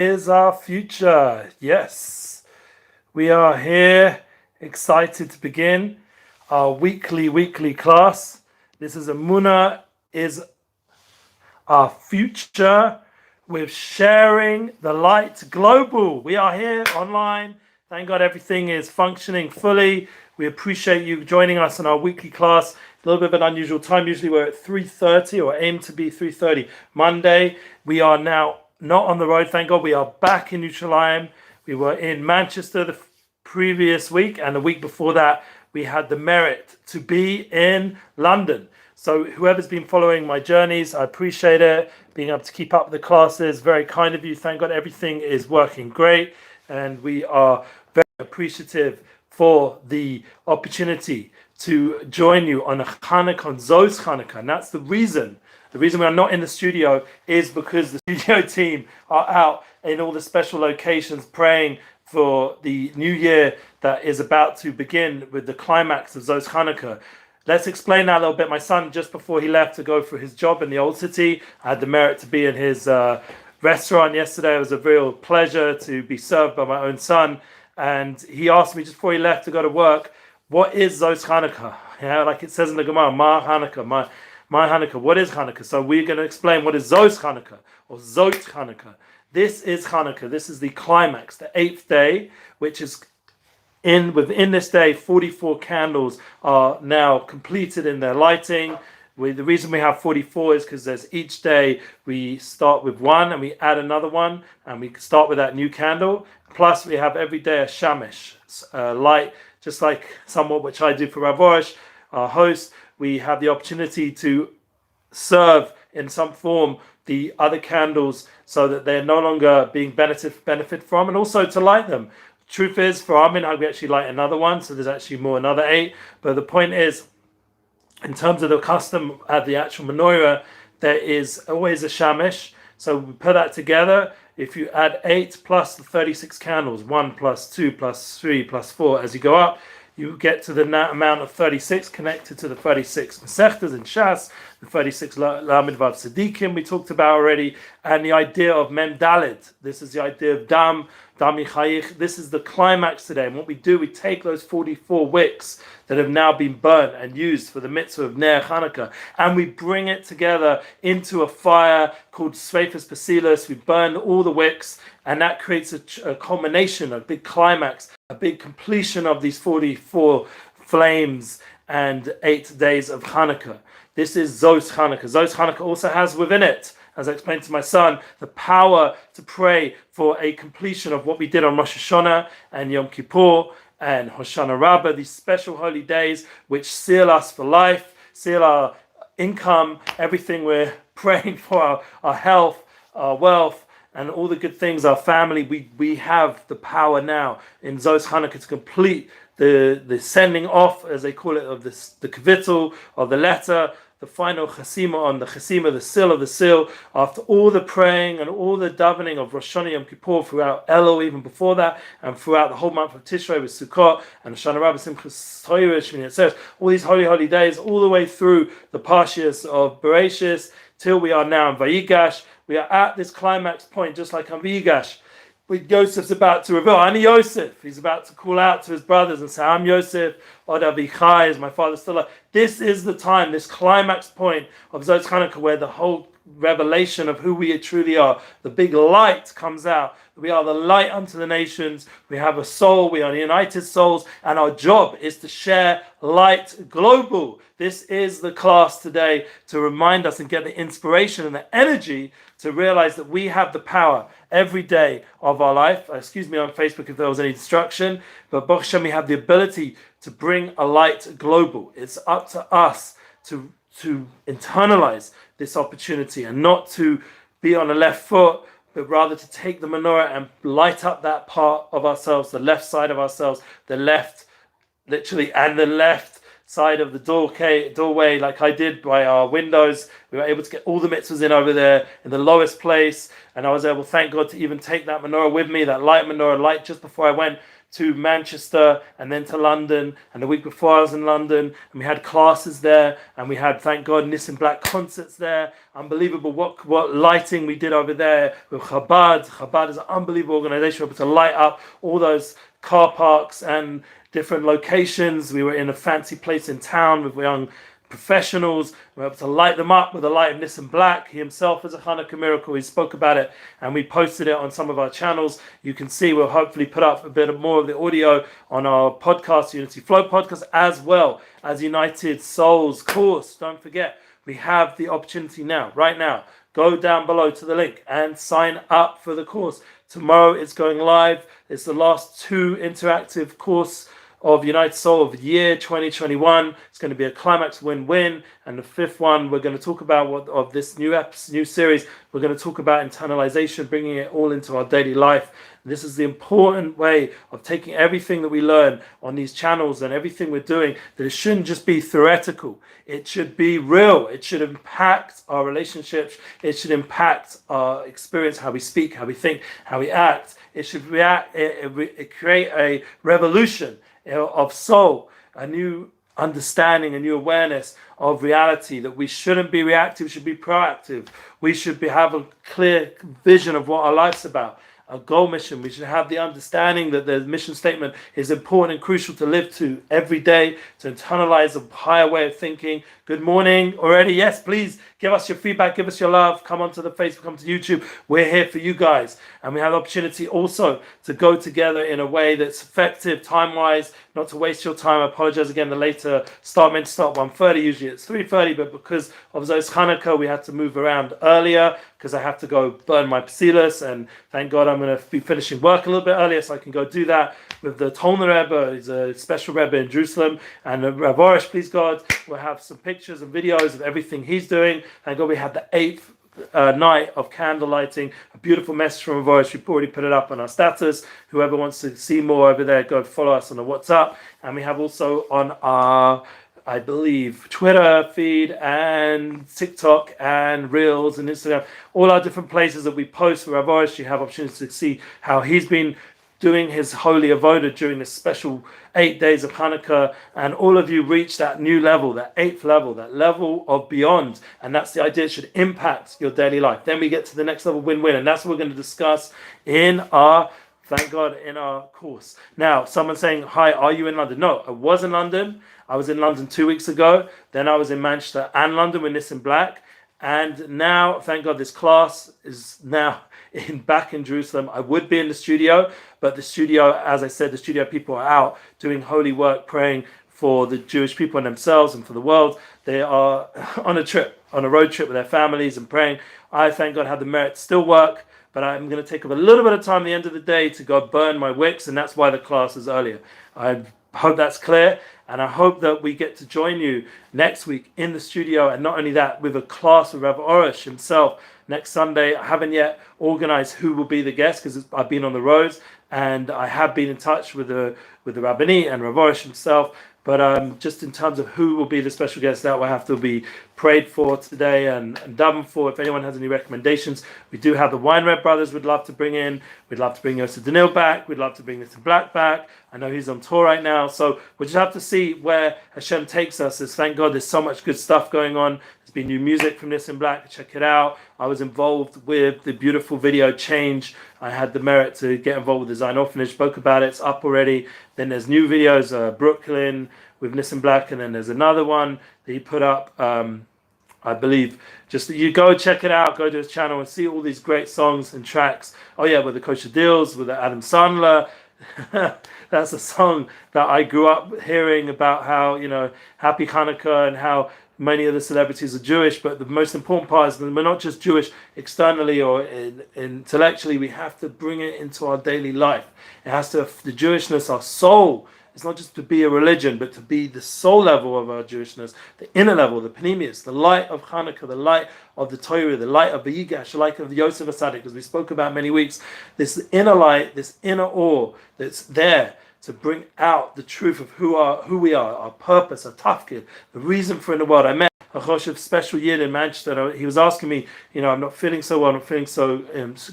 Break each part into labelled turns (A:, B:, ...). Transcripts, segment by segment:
A: Is our future. Yes, we are here, excited to begin our weekly class. This is Emuna is our future with sharing the light global. We are here online. Thank God everything is functioning fully. We appreciate you joining us in our weekly class. A little bit of an unusual time. Usually we're at 3:30 or aim to be 3:30 Monday. We are now not on the road. Thank God we are back in Jerusalem. We were in Manchester the previous week, and the week before that we had the merit to be in London. So whoever's been following my journeys, I appreciate it. Being able to keep up with the classes, very kind of you. Thank God everything is working great. And we are very appreciative for the opportunity to join you on a Chanukah, on Zos Chanukah. And that's the reason. The reason we are not in the studio is because the studio team are out in all the special locations praying for the new year that is about to begin with the climax of Zos Chanukah. Let's explain that a little bit. My son, just before he left to go for his job in the old city, I had the merit to be in his restaurant yesterday. It was a real pleasure to be served by my own son. And he asked me just before he left to go to work, what is Zos Chanukah? Yeah, like it says in the Gemara, Ma Hanukkah, my Hanukkah. What is Hanukkah? So we're going to explain what is Zos Chanukah or Zot Chanukah. This is Hanukkah. This is the climax, the 8th day, which is within this day, 44 candles are now completed in their lighting. The reason we have 44 is because there's each day we start with one and we add another one and we start with that new candle. Plus we have every day a shamish, light, just like somewhat which I do for Arush, our host. We have the opportunity to serve in some form the other candles so that they're no longer being benefit from, and also to light them. Truth is, for our minhag, we actually light another one, so there's actually another 8. But the point is, in terms of the custom at the actual menorah, there is always a shamish. So we put that together. If you add 8 plus the 36 candles, 1 plus 2 plus 3 plus 4, as you go up, you get to the amount of 36 connected to the 36 Masechtas in Shas, the 36 Lamed Vav Tzadikim we talked about already, and the idea of Mem Dalet. This is the idea of Dam Yichayich. This is the climax today. And what we do, we take those 44 wicks that have now been burnt and used for the mitzvah of Ner Chanukah, and we bring it together into a fire called Sveifas Basilis. We burn all the wicks, and that creates a culmination, a big climax, a big completion of these 44 flames and 8 days of Hanukkah. This is Zos Chanukah. Zos Chanukah also has within it, as I explained to my son, the power to pray for a completion of what we did on Rosh Hashanah and Yom Kippur and Hoshana Rabbah, these special holy days which seal us for life, seal our income, everything we're praying for, our health, our wealth, and all the good things, our family. We have the power now in Zos Chanukah to complete the sending off, as they call it, of the kavittel, of the letter, the final chasima on the chasima, the seal of the seal, after all the praying and all the davening of Rosh Hashanah Yom Kippur throughout Elul, even before that, and throughout the whole month of Tishrei with Sukkot and Hoshana Rabbah, Simchas Torah, Shmini Atzeres, all these holy days, all the way through the Parshias of Bereshis, till we are now in Vayigash. We are at this climax point, just like on Vayigash. Yosef's about to reveal, I'm Yosef. He's about to call out to his brothers and say, I'm Yosef, Od Avichai, is my father still alive? This is the time, this climax point of Zos Chanukah, where the whole revelation of who we truly are, the big light comes out. We are the light unto the nations. We have a soul. We are united souls. And our job is to share light global. This is the class today to remind us and get the inspiration and the energy to realize that we have the power every day of our life. Excuse me on Facebook if there was any distraction. But Baruch Hashem, we have the ability to bring a light global. It's up to us to internalize this opportunity and not to be on the left foot, but rather to take the menorah and light up that part of ourselves, the left side of ourselves, the left, literally, and the left side of the doorway, like I did by our windows. We were able to get all the mitzvahs in over there in the lowest place, and I was able, thank God, to even take that menorah with me, that light menorah, light just before I went to Manchester and then to London, and the week before I was in London, and we had classes there, and we had, thank God, Nissan Black concerts there. Unbelievable what lighting we did over there with Chabad. Chabad is an unbelievable organization, able to light up all those car parks and different locations. We were in a fancy place in town with young professionals. We were able to light them up with the light of Nissan Black. He himself is a Hanukkah miracle. He spoke about it and we posted it on some of our channels. You can see we'll hopefully put up a bit more of the audio on our podcast, Unity Flow podcast, as well as United Souls course. Don't forget, we have the opportunity now, right now. Go down below to the link and sign up for the course. Tomorrow it's going live. It's the last 2 interactive course of United Soul of year 2021. It's going to be a climax win-win, and the 5th one we're going to talk about of this new series. We're going to talk about internalization, bringing it all into our daily life. This is the important way of taking everything that we learn on these channels and everything we're doing, that it shouldn't just be theoretical. It should be real. It should impact our relationships. It should impact our experience, how we speak, how we think, how we act. It should create a revolution of soul, a new understanding, a new awareness of reality, that we shouldn't be reactive, we should be proactive. We should have a clear vision of what our life's about, a goal mission. We should have the understanding that the mission statement is important and crucial to live to every day, to internalize a higher way of thinking. Good morning already. Yes, please give us your feedback, give us your love. Come onto the Facebook, come to YouTube. We're here for you guys. And we have the opportunity also to go together in a way that's effective, time-wise, not to waste your time. I apologize again, the later start meant to start 1:30. Usually it's 3:30, but because of Zos Chanukah, we had to move around earlier because I have to go burn my psilas, and thank God I'm going to be finishing work a little bit earlier so I can go do that with the Tolner Rebbe. He's a special Rebbe in Jerusalem, and Rav Arush, please God, we'll have some pictures and videos of everything he's doing. Thank God we had the 8th night of candle lighting, a beautiful message from Arush. We've already put it up on our status. Whoever wants to see more over there, go follow us on the WhatsApp, and we have also on our, I believe, Twitter feed and TikTok and Reels and Instagram, all our different places that we post for Rav Arush. You have opportunities to see how he's been doing his holy avoda during this special 8 days of Hanukkah, and all of you reach that new level, that 8th level, that level of beyond, and that's the idea. It should impact your daily life. Then we get to the next level, win-win, and that's what we're going to discuss in our, thank God, in our course. Now, someone's saying, hi, are you in London? No, I was in London. I was in London 2 weeks ago. Then I was in Manchester and London with Nissan Black. And now, thank God, this class is now back in Jerusalem. I would be in the studio, but the studio, as I said, the studio people are out doing holy work, praying for the Jewish people and themselves and for the world. They are on a trip, on a road trip with their families and praying. I, thank God, have the merit to still work, but I'm going to take up a little bit of time at the end of the day to go burn my wicks, and that's why the class is earlier. I hope that's clear. And I hope that we get to join you next week in the studio, and not only that, with a class with Rav Arush himself next Sunday. I haven't yet organized who will be the guest because I've been on the roads, and I have been in touch with the Rabbani and Rav Arush himself. But just in terms of who will be the special guest, that will have to be prayed for today and done for. If anyone has any recommendations, we do have the Weinreb brothers we'd love to bring in. We'd love to bring Yosef Danil back. We'd love to bring Mr. Black back. I know he's on tour right now. So we'll just have to see where Hashem takes us. Thank God there's so much good stuff going on. There's been new music from Nissan Black. Check it out. I was involved with the beautiful video Change. I had the merit to get involved with the Zion Orphanage. Spoke about it. It's up already. Then there's new videos, Brooklyn with Nissan Black. And then there's another one that he put up, I believe. Just you go check it out. Go to his channel and see all these great songs and tracks. Oh yeah, with the Kosher Deals, with the Adam Sandler. That's a song that I grew up hearing about, how, you know, Happy Hanukkah, and how many of the celebrities are Jewish. But the most important part is that we're not just Jewish externally or intellectually. We have to bring it into our daily life. It has to, the Jewishness, our soul. It's not just to be a religion, but to be the soul level of our Jewishness, the inner level, the Pneumius, the light of Hanukkah, the light of the Torah, the light of the Yigash, the light of the Yosef Asadik, as we spoke about many weeks. This inner light, this inner awe that's there to bring out the truth of who we are, our purpose, our tafkid, the reason for in the world. I met a Zos Special Yid in Manchester. He was asking me, you know, I'm not feeling so well, I'm not feeling so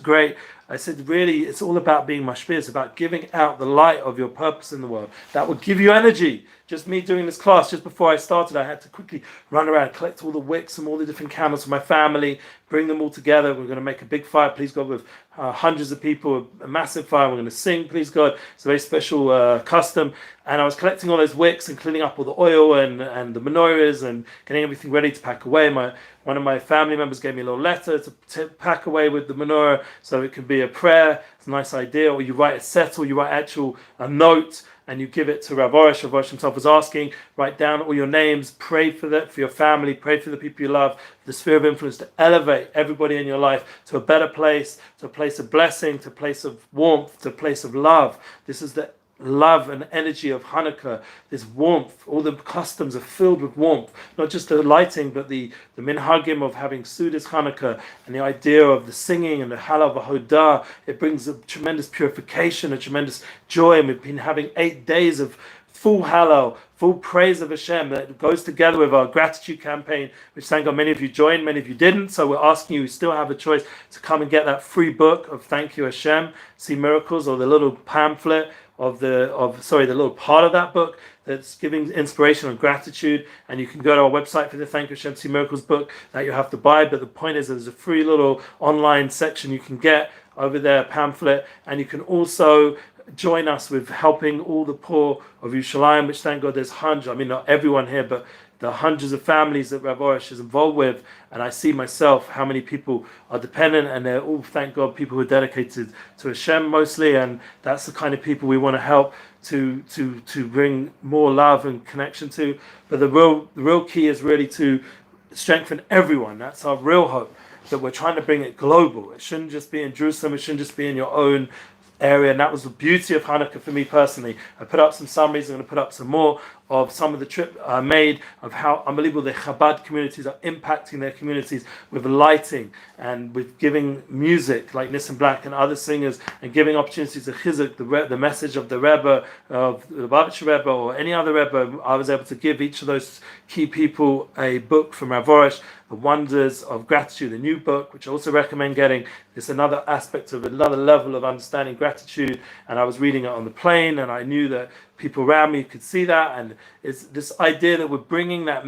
A: great. I said, really, it's all about being mashpia. It's about giving out the light of your purpose in the world. That will give you energy. Just me doing this class, just before I started, I had to quickly run around, collect all the wicks from all the different candles for my family, bring them all together. We're going to make a big fire, please God, with hundreds of people, a massive fire. We're going to sing, please God. It's a very special custom. And I was collecting all those wicks and cleaning up all the oil and the menorahs and getting everything ready to pack away. One of my family members gave me a little letter to pack away with the menorah, so it could be a prayer. It's a nice idea. Or you write a settle, you write a note, and you give it to Rav Arush. Rav Arush himself was asking, write down all your names, pray for your family, pray for the people you love, the sphere of influence to elevate everybody in your life to a better place, to a place of blessing, to a place of warmth, to a place of love. This is the love and energy of Hanukkah, this warmth. All the customs are filled with warmth, not just the lighting, but the minhagim of having Sudas Hanukkah and the idea of the singing and the halal v'hodah. It brings a tremendous purification, a tremendous joy, and we've been having 8 days of full halal, full praise of Hashem that goes together with our gratitude campaign, which thank God many of you joined, many of you didn't. So we're asking you still have a choice to come and get that free book of Thank You Hashem, See Miracles, or the little pamphlet the little part of that book that's giving inspiration and gratitude. And you can go to our website for the Thank You Hashem See Miracles book that you have to buy. But the point is, there's a free little online section you can get over there, pamphlet, and you can also join us with helping all the poor of Yerushalayim, which thank God there's hundreds. I mean, not everyone here, but the hundreds of families that Rav Arush is involved with, and I see myself how many people are dependent, and they're all, thank God, people who are dedicated to Hashem mostly, and that's the kind of people we want to help to bring more love and connection to. But the real key is really to strengthen everyone. That's our real hope, that we're trying to bring it global. It shouldn't just be in Jerusalem, it shouldn't just be in your own area. And that was the beauty of Hanukkah for me personally. I put up some summaries, I'm going to put up some more of some of the trip made of how unbelievable the Chabad communities are impacting their communities with lighting and with giving music like Nissan Black and other singers, and giving opportunities to chizuk the message of the Rebbe, of the Lubavitcher Rebbe, or any other Rebbe. I was able to give each of those key people a book from Rav Arush, The Wonders of Gratitude, a new book, which I also recommend getting. It's another aspect of another level of understanding gratitude. And I was reading it on the plane, and I knew that people around me could see that, and it's this idea that we're bringing that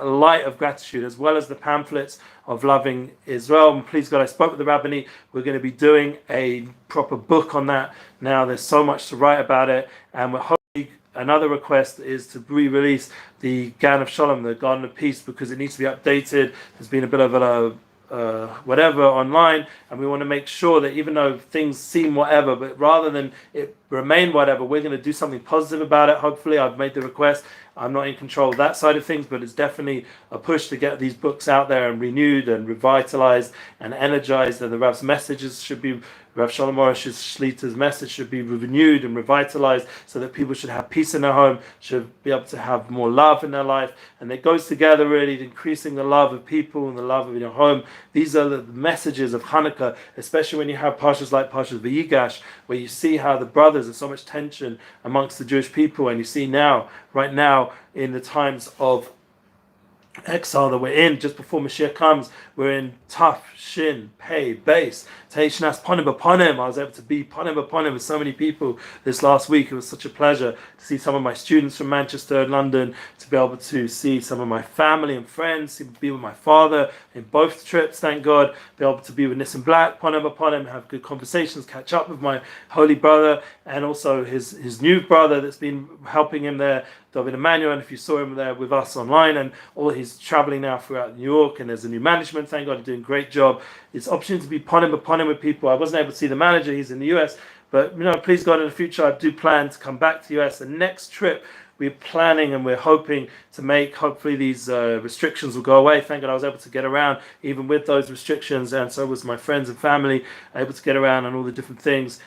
A: light of gratitude, as well as the pamphlets of loving Israel. And please God, I spoke with the rabbinate. We're going to be doing a proper book on that now. There's so much to write about it, and we're hoping. Another request is to re-release the Gan of Shalom, the Garden of Peace, because it needs to be updated. There's been a bit of a whatever online, and we want to make sure that even though things seem whatever, but rather than it remain whatever, we're going to do something positive about it. Hopefully, I've made the request. I'm not in control of that side of things, but it's definitely a push to get these books out there and renewed and revitalized and energized. And the Rav's messages should be, Rav Shalom Arush's Shlita's message should be renewed and revitalized, so that people should have peace in their home, should be able to have more love in their life. And it goes together really, increasing the love of people and the love of your home. These are the messages of Hanukkah, especially when you have parshas like Parshas V'yigash, where you see how the brothers, there's so much tension amongst the Jewish people, and you see now, right now, in the times of exile that we're in, just before Mashiach comes, we're in tough, shin, pay, base, teishnas, ponim b'ponim. I was able to be ponim b'ponim with so many people this last week. It was such a pleasure to see some of my students from Manchester and London, to be able to see some of my family and friends, to be with my father in both trips, thank God, be able to be with Nissan Black, ponim b'ponim, have good conversations, catch up with my holy brother, and also his new brother that's been helping him there, David Emmanuel. And if you saw him there with us online, and he's traveling now throughout New York, and there's a new management, thank God, doing a great job. It's opportunity to be ponim b'ponim with people. I wasn't able to see the manager, he's in the US, but please God, in the future I do plan to come back to the US. The next trip we're planning and we're hoping to make, hopefully these restrictions will go away. Thank God I was able to get around even with those restrictions, and so was my friends and family, able to get around and all the different things.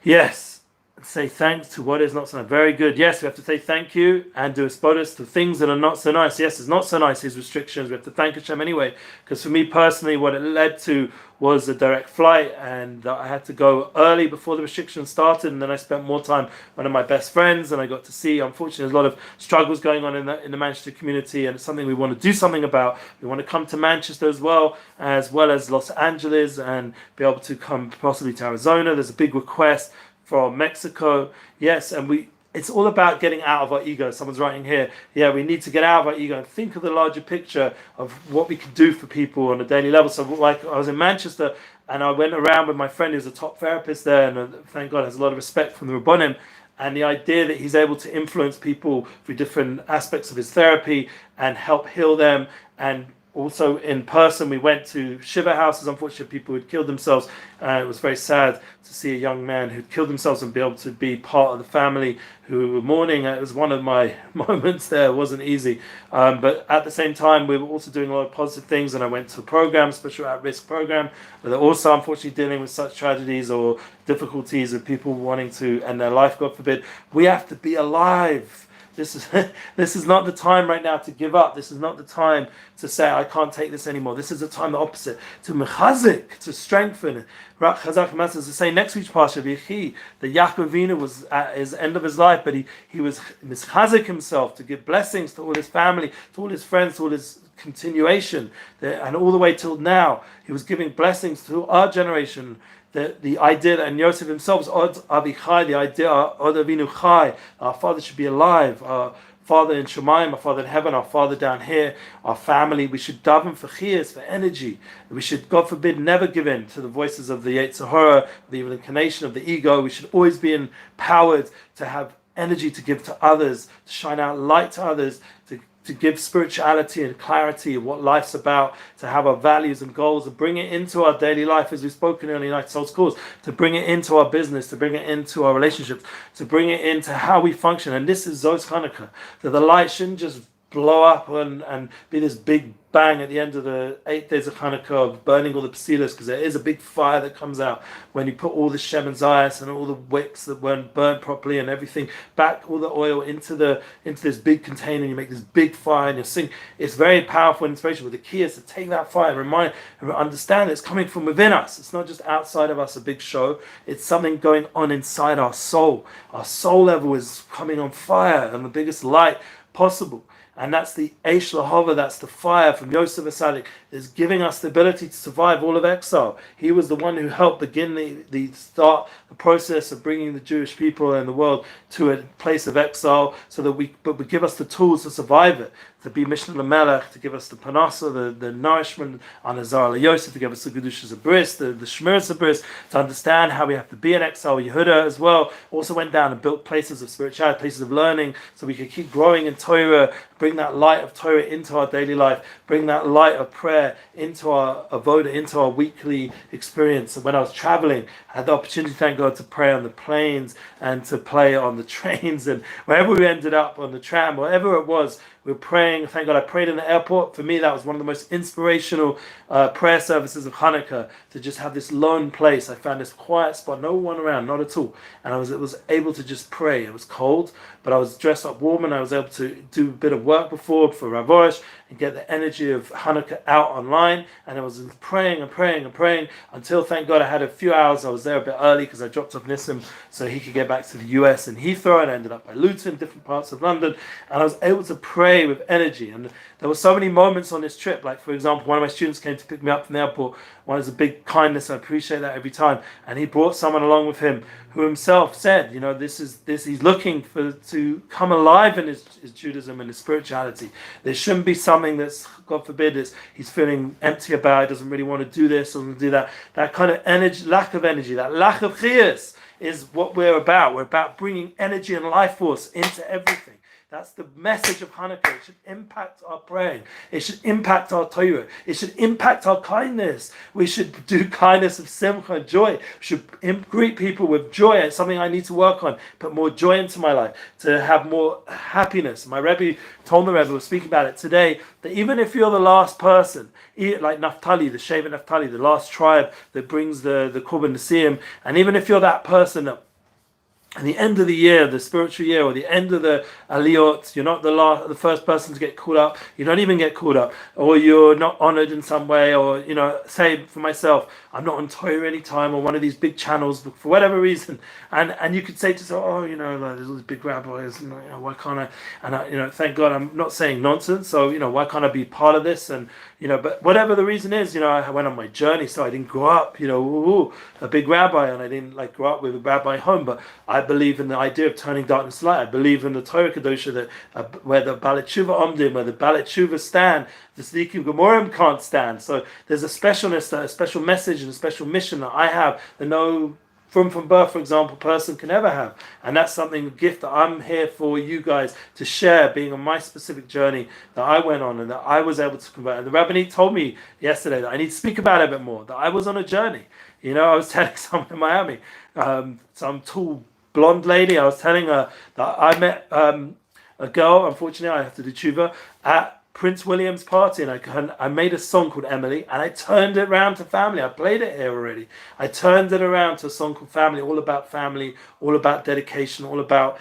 A: Yes, say thanks to what is not so nice. Very good. Yes, we have to say thank you and do a spotus to things that are not so nice. Yes, it's not so nice, these restrictions. We have to thank Hashem anyway. Because for me personally, what it led to was a direct flight, and I had to go early before the restrictions started, and then I spent more time with one of my best friends, and I got to see, unfortunately, there's a lot of struggles going on in the Manchester community, and it's something we want to do something about. We want to come to Manchester as well as Los Angeles, and be able to come possibly to Arizona. There's a big request from Mexico. Yes, and it's all about getting out of our ego. Someone's writing here, yeah, we need to get out of our ego and think of the larger picture of what we can do for people on a daily level. So like I was in Manchester and I went around with my friend who's a top therapist there, and thank God has a lot of respect from the Rabbonim, and the idea that he's able to influence people through different aspects of his therapy and help heal them. And also in person, we went to Shiva houses, unfortunately people who'd killed themselves. It was very sad to see a young man who'd killed themselves and be able to be part of the family who were mourning. It was one of my moments there. It wasn't easy. But at the same time, we were also doing a lot of positive things, and I went to a program, special at-risk program, but they're also unfortunately dealing with such tragedies or difficulties of people wanting to end their life, God forbid. We have to be alive. This is not the time right now to give up. This is not the time to say, I can't take this anymore. This is the time, the opposite, to mechazik, to strengthen. Rak Chazak Master is to say next week's Parsha, V'yechi, that Yaakov Avinu was at his end of his life, but he was mechazik himself to give blessings to all his family, to all his friends, to all his continuation, and all the way till now. He was giving blessings to our generation. The idea, and Yosef himself, Od Avichai, the idea, Od Avinu Chai, our Father should be alive, our Father in Shemayim, our Father in heaven, our Father down here, our family. We should daven for chiyas, for energy. We should, God forbid, never give in to the voices of the Yetzer Hara, the evil inclination of the ego. We should always be empowered to have energy to give to others, to shine out light to others, to give spirituality and clarity of what life's about, to have our values and goals, and bring it into our daily life, as we've spoken in the United Souls course, to bring it into our business, to bring it into our relationships, to bring it into how we function. And this is Zos Chanukah, that the light shouldn't just blow up and be this big bang at the end of the 8 days of Hanukkah of burning all the psilas, because there is a big fire that comes out when you put all the Shem and Zayas and all the wicks that weren't burnt properly and everything back, all the oil into this big container, and you make this big fire and you sing. It's very powerful inspiration. With the key is to take that fire and understand it's coming from within us. It's not just outside of us, a big show. It's something going on inside our soul. Our soul level is coming on fire and the biggest light possible. And that's the Eish Lahova, that's the fire from Yosef Asadik, is giving us the ability to survive all of exile. He was the one who helped begin the process of bringing the Jewish people and the world to a place of exile, so that we give us the tools to survive it, to be Mishnah Lamelech, to give us the Panasa, the nourishment, Anazar Yosef, to give us the Gedushas of Bris, the Shmiras of Bris, to understand how we have to be in exile. Yehuda as well also went down and built places of spirituality, places of learning, so we could keep growing in Torah, bring that light of Torah into our daily life, bring that light of prayer into our avoda, into our weekly experience. And when I was traveling, I had the opportunity, thank God, to pray on the planes and to play on the trains, and wherever we ended up, on the tram, whatever it was, we were praying. Thank God I prayed in the airport. For me, that was one of the most inspirational prayer services of Hanukkah, to just have this lone place. I found this quiet spot, no one around, not at all. And I was able to just pray. It was cold, but I was dressed up warm, and I was able to do a bit of work before for Arush and get the energy of Hanukkah out online. And I was praying and praying and praying until, thank God, I had a few hours. I was there a bit early because I dropped off Nissim so he could get back to the US and Heathrow, and I ended up by Luton, different parts of London. And I was able to pray with energy. And there were so many moments on this trip. Like, for example, one of my students came to pick me up from the airport. One is a big kindness. I appreciate that every time. And he brought someone along with him who himself said, he's looking to come alive in his Judaism and his spirituality. There shouldn't be something that's, God forbid, he's feeling empty about, doesn't really want to do this or do that. That kind of energy, lack of energy, that lack of chiyas is what we're about. We're about bringing energy and life force into everything. That's the message of Hanukkah. It should impact our praying. It should impact our Torah. It should impact our kindness. We should do kindness of simcha and joy. We should greet people with joy. It's something I need to work on. Put more joy into my life, to have more happiness. My Rebbe told the Rebbe, we'll speak about it today, that even if you're the last person, like Naphtali, the Shevet Naphtali, the last tribe that brings the Korban Nesiim, and even if you're that person that at the end of the year, the spiritual year, or the end of the aliyot, you're not the first person to get called up. You don't even get called up, or you're not honored in some way, or say for myself, I'm not on Torah any time or one of these big channels for whatever reason, and you could say to yourself, oh, like there's all these big rabbis, and why can't I? And thank God, I'm not saying nonsense. So why can't I be part of this? And but whatever the reason is, I went on my journey, so I didn't grow up, a big rabbi, and I didn't grow up with a rabbi home, but I believe in the idea of turning darkness to light. I believe in the Torah Kedosha that where the Baal Tshuva Omdim, where the Baal Tshuva stand, the Tzdikim Gemorim can't stand. So there's a specialness, a special message, and a special mission that I have that no from birth, for example, person can ever have. And that's something, a gift that I'm here for you guys to share, being on my specific journey that I went on and that I was able to convert. And the Rabbinite told me yesterday that I need to speak about it a bit more, that I was on a journey. I was telling someone in Miami, some tall blonde lady, I was telling her that I met a girl, unfortunately I have to do tshuva, at Prince William's party, and I made a song called Emily, and I turned it around to family. I played it here already. I turned it around to a song called Family, all about dedication, all about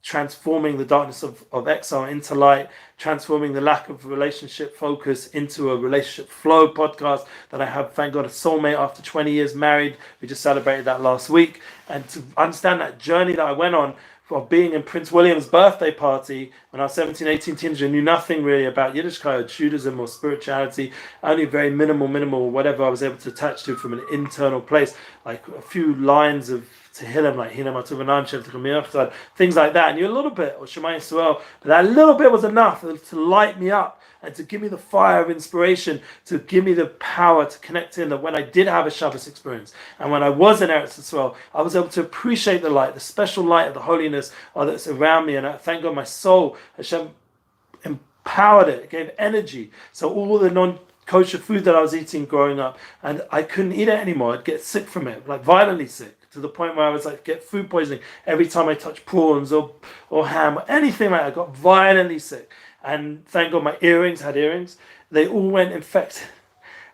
A: transforming the darkness of exile into light, transforming the lack of relationship focus into a relationship flow podcast that I have, thank God, a soulmate after 20 years married. We just celebrated that last week. And to understand that journey that I went on, of being in Prince William's birthday party when I was 17, 18 teenager, knew nothing really about Yiddishkeit, Judaism or spirituality, only very minimal, whatever I was able to attach to from an internal place, like a few lines of Tehillim, like Hinam Atuvanam, Shev Techam, things like that. And you a little bit, or Shema Yisrael, but that little bit was enough to light me up and to give me the fire of inspiration, to give me the power to connect in, that when I did have a Shabbos experience, and when I was in Eretz Yisrael, I was able to appreciate the light, the special light of the holiness that's around me. And I thank God my soul, Hashem empowered it, gave energy. So all the non-kosher food that I was eating growing up, and I couldn't eat it anymore. I'd get sick from it, violently sick, to the point where I was get food poisoning every time I touched prawns or ham or anything like that. I got violently sick. And thank God my earrings had earrings. They all went infected.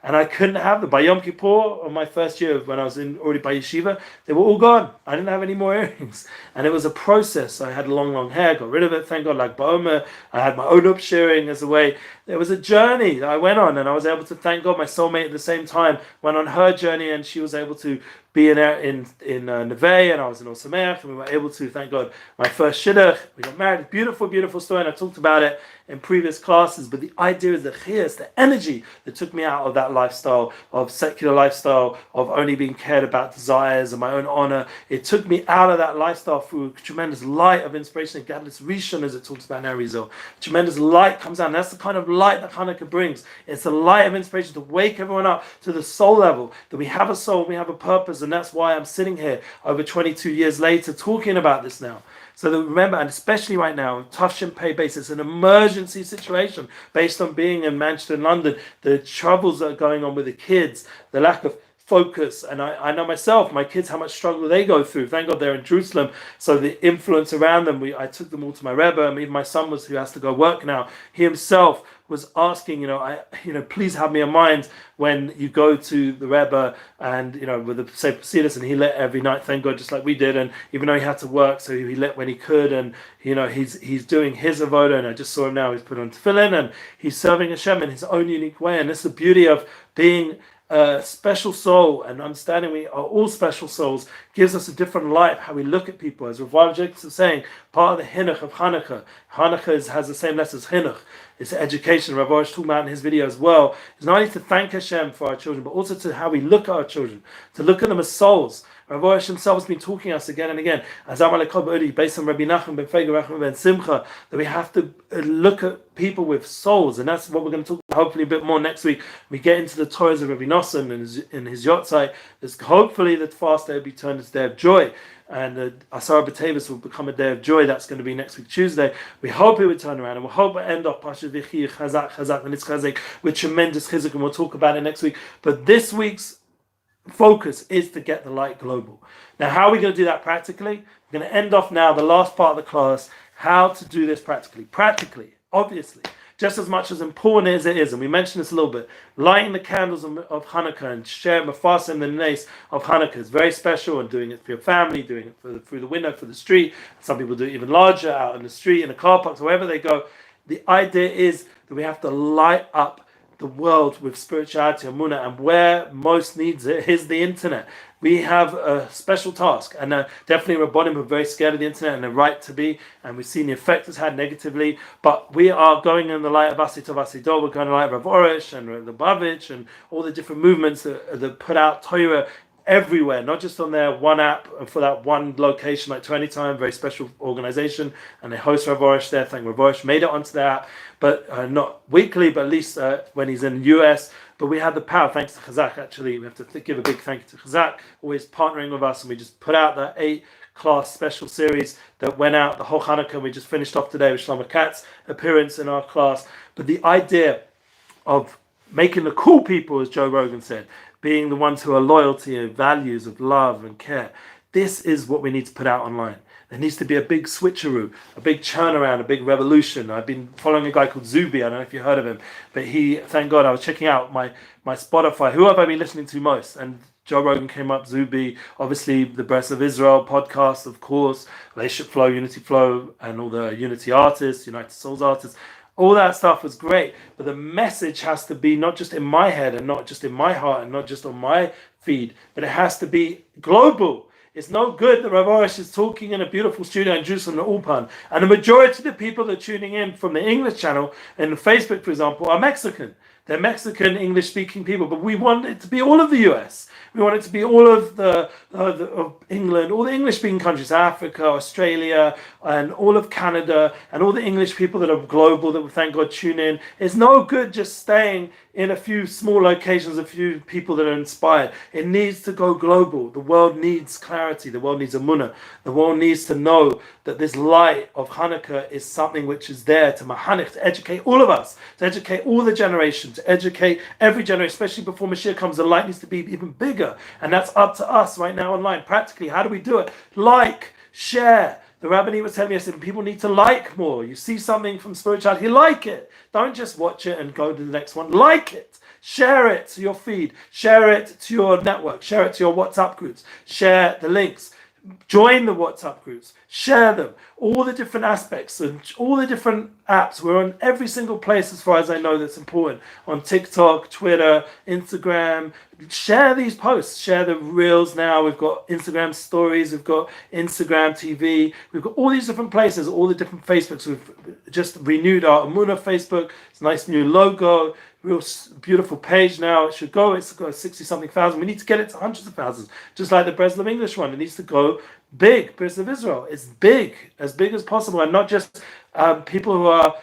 A: And I couldn't have them. By Yom Kippur, on my first year when I was already by yeshiva, they were all gone. I didn't have any more earrings. And it was a process. I had long hair, got rid of it, thank God, like Ba'omer. I had my own up shearing as a way. There was a journey that I went on, and I was able to thank God my soulmate at the same time went on her journey, and she was able to be in Neve, and I was in Osameach, and we were able to, thank God, my first shidduch. We got married. Beautiful story, and I talked about it in previous classes. But the idea is the chiyas, the energy that took me out of that lifestyle, of secular lifestyle, of only being cared about desires and my own honor. It took me out of that lifestyle through a tremendous light of inspiration. Gadlus Rishon, as it talks about in Arizal. Tremendous light comes down. That's the kind of light that Hanukkah brings. It's the light of inspiration to wake everyone up to the soul level, that we have a soul, we have a purpose, and that's why I'm sitting here over 22 years later talking about this now. So that remember, and especially right now, tough Shinpei basis, an emergency situation based on being in Manchester and London, the troubles that are going on with the kids, the lack of focus, and I know myself, my kids, how much struggle they go through. Thank God they're in Jerusalem, so the influence around them, I took them all to my Rebbe, and even my son who has to go work now, he himself was asking, please have me in mind when you go to the Rebbe, and with the Sefer Sidus, and he lit every night, thank God, just like we did. And even though he had to work, so he lit when he could, and he's doing his avoda, and I just saw him now. He's put on tefillin, and he's serving Hashem in his own unique way. And this is the beauty of being a special soul and understanding we are all special souls. Gives us a different light how we look at people. As Rav Jacobs is saying, part of the Hinuch of Hanukkah has the same lesson as Hinuch. It's education. Rav Arush talking about in his video as well. It's not only to thank Hashem for our children, but also to how we look at our children, to look at them as souls. Rav Arush himself has been talking to us again and again, based on Rabbi Nachman ben Feiga, Rachman ben Simcha, that we have to look at people with souls, and that's what we're going to talk about hopefully a bit more next week. We get into the Torahs of Rabbi Nosson in his Yotzai. There's hopefully the fast day will be turned into a day of joy, and Asara B'Tevis will become a day of joy. That's going to be next week Tuesday. We hope it will turn around, and we hope it end off Pasha V'chi Chazak and it's Chazak with tremendous chizuk, and we'll talk about it next week. But this week's focus is to get the light global. Now, how are we going to do that practically? We're going to end off now the last part of the class, how to do this practically. Obviously, just as much as important as it is, and we mentioned this a little bit, lighting the candles of Hanukkah and sharing mafasim the nace of Hanukkah is very special, and doing it for your family, doing it through the window, for the street. Some people do it even larger, out in the street, in the car parks, wherever they go. The idea is that we have to light up the world with spirituality, Emuna, and where most needs it is the internet. We have a special task, and definitely Rabbonim are very scared of the internet, and they're right to be, and we've seen the effect it's had negatively, but we are going in the light of Asitov Asidor, we're going in the light of Arush and the Bavitch and all the different movements that put out Torah everywhere, not just on their one app and for that one location like 20 Time, very special organization, and they host Rav Arush there. Thank Rav Arush, made it onto the app, but not weekly, but at least when he's in the US. But we had the power, thanks to Chazak, actually. We have to give a big thank you to Chazak, always partnering with us, and we just put out the 8-class special series that went out the whole Hanukkah. We just finished off today with Shalom Katz's appearance in our class. But the idea of making the cool people, as Joe Rogan said, being the ones who are loyalty and values of love and care, this is what we need to put out online. There needs to be a big switcheroo, a big turnaround, a big revolution. I've been following a guy called Zubi. I don't know if you heard of him, but thank God, I was checking out my Spotify. Who have I been listening to most? And Joe Rogan came up, Zubi, obviously the Breslev Israel podcast, of course, Relationship Flow, Unity Flow, and all the Unity artists, United Souls artists. All that stuff was great, but the message has to be not just in my head and not just in my heart and not just on my feed, but it has to be global. It's no good that Rav Arush is talking in a beautiful studio in Jerusalem, Ulpan, and the majority of the people that are tuning in from the English channel and Facebook, for example, are Mexican. They're Mexican English-speaking people, but we want it to be all of the US. We want it to be all of of England, all the English-speaking countries, Africa, Australia, and all of Canada, and all the English people that are global that, thank God, tune in. It's no good just staying in a few small locations, a few people that are inspired. It needs to go global. The world needs clarity. The world needs Emuna. The world needs to know that this light of Hanukkah is something which is there to Mahanich, to educate all of us, to educate all the generations, to educate every generation, especially before Mashiach comes. The light needs to be even bigger. And that's up to us right now online. Practically, how do we do it? Like, share. The Rabbani was telling me, I said, people need to like more. You see something from spirituality, like it. Don't just watch it and go to the next one. Like it. Share it to your feed. Share it to your network. Share it to your WhatsApp groups. Share the links. Join the WhatsApp groups. Share them. All the different aspects and all the different apps. We're on every single place, as far as I know, that's important. On TikTok, Twitter, Instagram. Share these posts. Share the reels now. We've got Instagram stories. We've got Instagram TV. We've got all these different places, all the different Facebooks. We've just renewed our Emuna Facebook. It's a nice new logo. Real beautiful page now. It's got 60-something thousand. We need to get it to hundreds of thousands, just like the Breslev English one. It needs to go big. Breslev Israel. It's big as possible, and not just people who are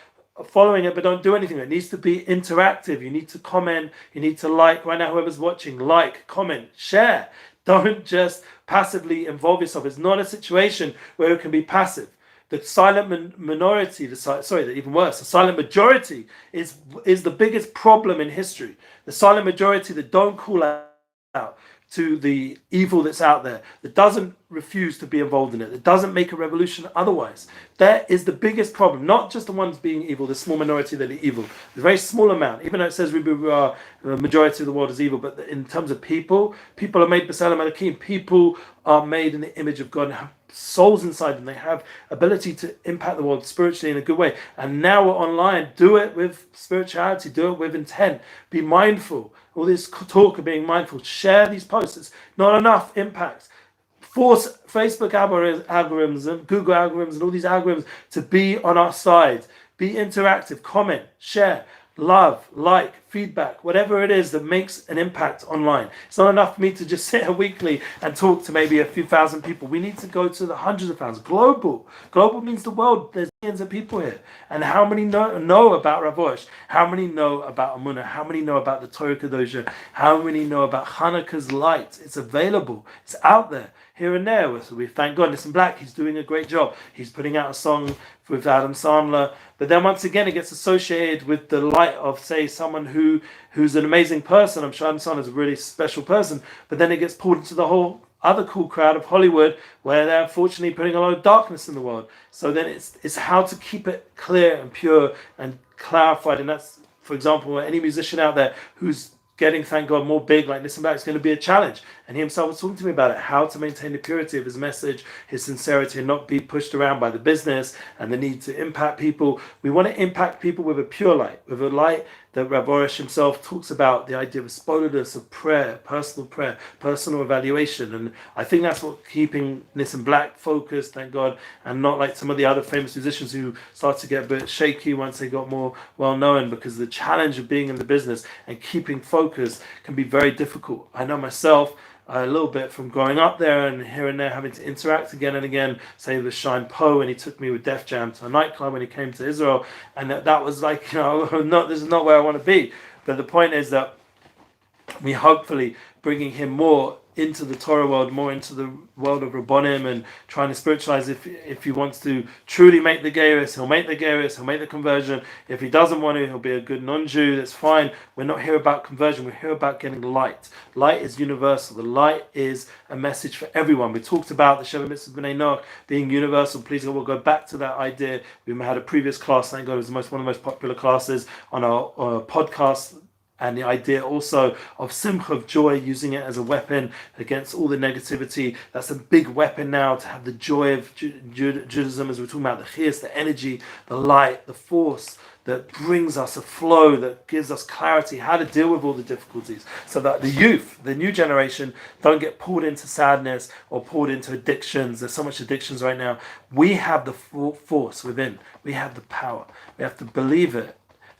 A: following it but don't do anything. It needs to be interactive. You need to comment. You need to like. Right now, whoever's watching, like, comment, share. Don't just passively involve yourself. It's not a situation where it can be passive. The silent minority, even worse, the silent majority is the biggest problem in history. The silent majority that don't call out to the evil that's out there, that doesn't refuse to be involved in it, that doesn't make a revolution otherwise. That is the biggest problem, not just the ones being evil, the small minority that are evil. There's a very small amount, even though it says the majority of the world is evil, but in terms of people are made b'Tselem Elokim. People are made in the image of God and have souls inside them. They have ability to impact the world spiritually in a good way. And now we're online. Do it with spirituality. Do it with intent. Be mindful. All this talk of being mindful. Share these posts. It's not enough impact. Force Facebook algorithms and Google algorithms and all these algorithms to be on our side. Be interactive. Comment. Share. Love, like, feedback, whatever it is that makes an impact online. It's not enough for me to just sit here weekly and talk to maybe a few thousand people. We need to go to the hundreds of thousands. Global. Global means the world. There's millions of people here. And how many know about Rav Arush? How many know about Emuna? How many know about the Torah Kedosha? How many know about Hanukkah's light? It's available. It's out there. Here and there. So we thank God. Listen, Black, he's doing a great job. He's putting out a song with Adam Sandler. But then once again, it gets associated with the light of, say, someone who's an amazing person. I'm sure Adam Sandler is a really special person. But then it gets pulled into the whole other cool crowd of Hollywood, where they're unfortunately putting a lot of darkness in the world. So then it's how to keep it clear and pure and clarified, and that's, for example, any musician out there who's getting, thank God, more big, like Listen Back, is going to be a challenge. And he himself was talking to me about it, how to maintain the purity of his message, his sincerity, and not be pushed around by the business and the need to impact people. We want to impact people with a pure light, with a light that Arush himself talks about, the idea of spolidus, of prayer, personal evaluation. And I think that's what keeping Listen Black focused, thank God, and not like some of the other famous musicians who start to get a bit shaky once they got more well known, because the challenge of being in the business and keeping focus can be very difficult. I know myself a little bit from growing up there and here and there having to interact again and again, say with Shine Poe, and he took me with Def Jam to a nightclub when he came to Israel, and that was like, this is not where I want to be. But the point is that we hopefully bringing him more into the Torah world, more into the world of Rabbonim, and trying to spiritualize. If he wants to truly make the Geirus, he'll make the Geirus, he'll make the conversion. If he doesn't want to, he'll be a good non-Jew. That's fine. We're not here about conversion. We're here about getting light. Light is universal. The light is a message for everyone. We talked about the Sheva Mitzvah B'nai Noach being universal. Please, we'll go back to that idea. We had a previous class. Thank God, it was one of the most popular classes on our podcast. And the idea also of simcha, of joy, using it as a weapon against all the negativity. That's a big weapon now, to have the joy of Judaism, as we're talking about, the chiyas, the energy, the light, the force that brings us a flow, that gives us clarity, how to deal with all the difficulties, so that the youth, the new generation, don't get pulled into sadness or pulled into addictions. There's so much addictions right now. We have the force within. We have the power. We have to believe it.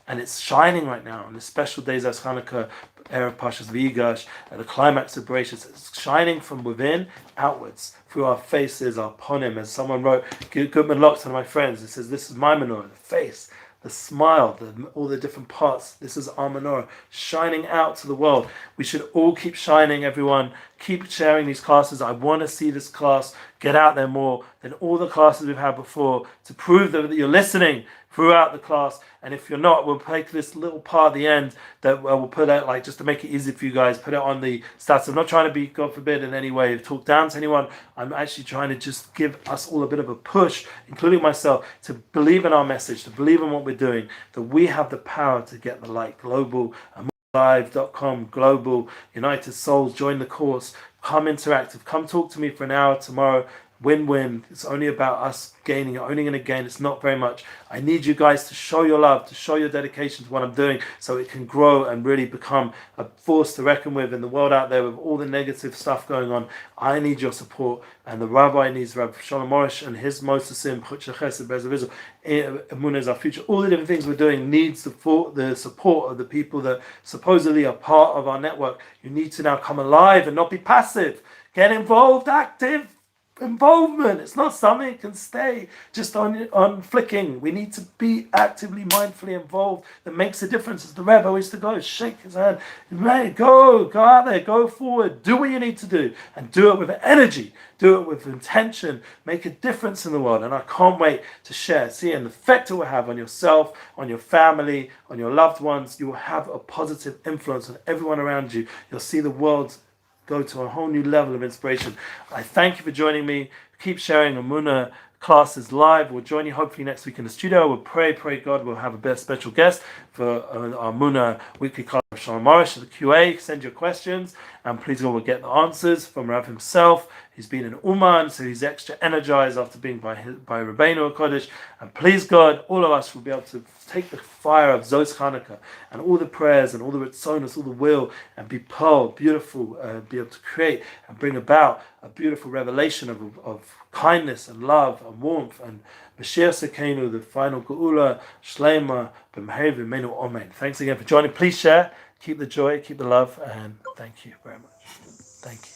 A: And it's shining right now on the special days of Chanukah, Erev Pashas V'yigash, and the climax of Brochot. It's shining from within outwards, through our faces, our ponim. As someone wrote, Goodman Locks, one of my friends, it says, this is my menorah, the face, the smile, all the different parts. This is our menorah, shining out to the world. We should all keep shining, everyone. Keep sharing these classes. I want to see this class get out there more than all the classes we've had before, to prove that you're listening throughout the class. And if you're not, we'll take this little part at the end that we'll put out, like, just to make it easy for you guys, put it on the stats. I'm not trying to be, God forbid, in any way talk down to anyone. I'm actually trying to just give us all a bit of a push, including myself, to believe in our message, to believe in what we're doing, that we have the power to get the light. Global, live.com, global, United Souls, join the course, come interactive, come talk to me for an hour tomorrow. Win-win. It's only about us gaining. You're only going to gain. It's not very much. I need you guys to show your love, to show your dedication to what I'm doing, so it can grow and really become a force to reckon with in the world out there with all the negative stuff going on. I need your support, and the rabbi needs Rabbi Shalom and his Mosasim, Breslev, Emuna is our future. All the different things we're doing needs the support of the people that supposedly are part of our network. You need to now come alive and not be passive. Get involved, active. Involvement. It's not something that can stay just on flicking. We need to be actively, mindfully involved. That makes a difference. As the Rebbe used to go, shake his hand, man, go out there, go forward, do what you need to do, and do it with energy, do it with intention, make a difference in the world. And I can't wait to share. See, and the effect it will have on yourself, on your family, on your loved ones. You will have a positive influence on everyone around you. You'll see the world go to a whole new level of inspiration. I thank you for joining me. Keep sharing. Emuna classes live. We'll join you hopefully next week in the studio. We'll pray God we'll have a best special guest for our Emuna weekly class of Shalom the QA. Send your questions, and please God, we'll get the answers from Rav himself. He's been in Uman, so he's extra energized after being by Rabbeinu Kodesh. And please God, all of us will be able to take the fire of Zos Chanukah and all the prayers and all the ritzonos, all the will, and be pearl, beautiful, be able to create and bring about a beautiful revelation of kindness and love and warmth and Mashiach Sekenu, the final Geula, Shlema, B'mheir V'menu Omen. Thanks again for joining. Please share, keep the joy, keep the love, and thank you very much. Thank you.